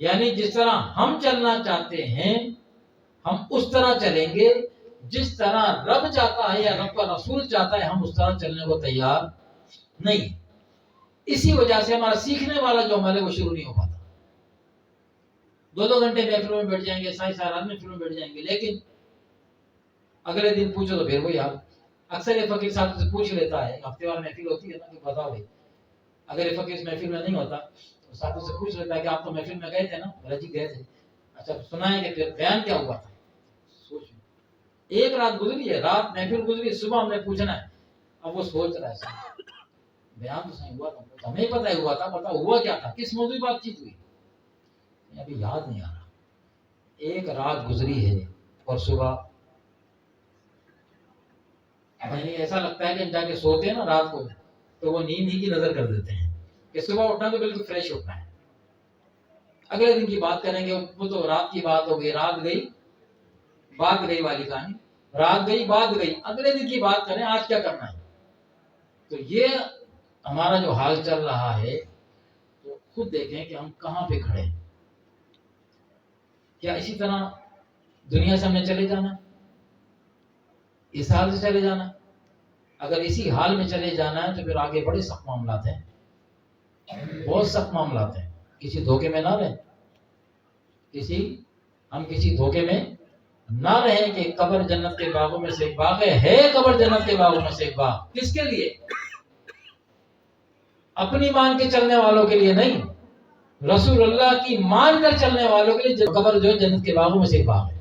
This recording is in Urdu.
یعنی جس طرح ہم چلنا چاہتے ہیں ہم اس طرح چلیں گے، جس طرح رب چاہتا ہے یا رب کا رسول چاہتا ہے ہم اس طرح چلنے کو تیار نہیں۔ اسی وجہ سے ہمارا سیکھنے والا جو عمل ہے وہ شروع نہیں ہو پاتا۔ 2 گھنٹے محفلوں میں بیٹھ جائیں گے، ساری رات محفلوں میں بیٹھ جائیں گے، لیکن اگلے دن پوچھو تو پھر وہی حال۔ اکثر یہ فقیر صاحب سے پوچھ لیتا ہے، ہفتے وار محفل ہوتی ہے نا، کہ بتاؤ بھائی اگر یہ فقیر اس محفل میں نہیں ہوتا تو ساتھوں سے پوچھ لیتا ہے کہ آپ تو محفل میں گئے تھے نا؟ بھلا جی گئے تھے۔ اچھا سنائیں کہ پھر بیان کیا ہوا تھا؟ سوچ، ایک رات گزری ہے، رات محفل گزری، صبح ہم نے پوچھنا ہے، اب وہ سوچ رہا ہے بیان تو صحیح ہوا تھا، ہمیں پتہ ہوا تھا، پتہ ہوا کیا تھا، کس موضوع بات چیت ہوئی، ابھی یاد نہیں آ رہا۔ ایک رات گزری ہے اور صبح ایسا لگتا ہے کہ جا کے سوتے ہیں نا رات کو تو وہ نیند ہی کی نظر کر دیتے ہیں کہ صبح اٹھنا تو بالکل فریش اٹھنا ہے۔ اگلے دن کی بات کریں گے، وہ تو رات کی بات ہو گئی، رات گئی بات گئی والی کہانی، رات گئی بات گئی، اگلے دن کی بات کریں آج کیا کرنا ہے۔ تو یہ ہمارا جو حال چل رہا ہے تو خود دیکھیں کہ ہم کہاں پہ کھڑے ہیں۔ کیا اسی طرح دنیا سے ہم نے چلے جانا، اس حال سے چلے جانا؟ اگر اسی حال میں چلے جانا ہے تو پھر آگے بڑے سخت معاملات ہیں، بہت سخت معاملات ہیں۔ کسی دھوکے میں نہ رہیں، ہم کسی دھوکے میں نہ رہیں کہ قبر جنت کے باغوں میں سے ایک باغ ہے قبر جنت کے باغوں میں سے ایک باغ۔ کس کے لیے؟ اپنی مان کے چلنے والوں کے لیے نہیں، رسول اللہ کی مان کر چلنے والوں کے لیے قبر جو ہے جنت کے باغوں میں سے ایک باغ ہے۔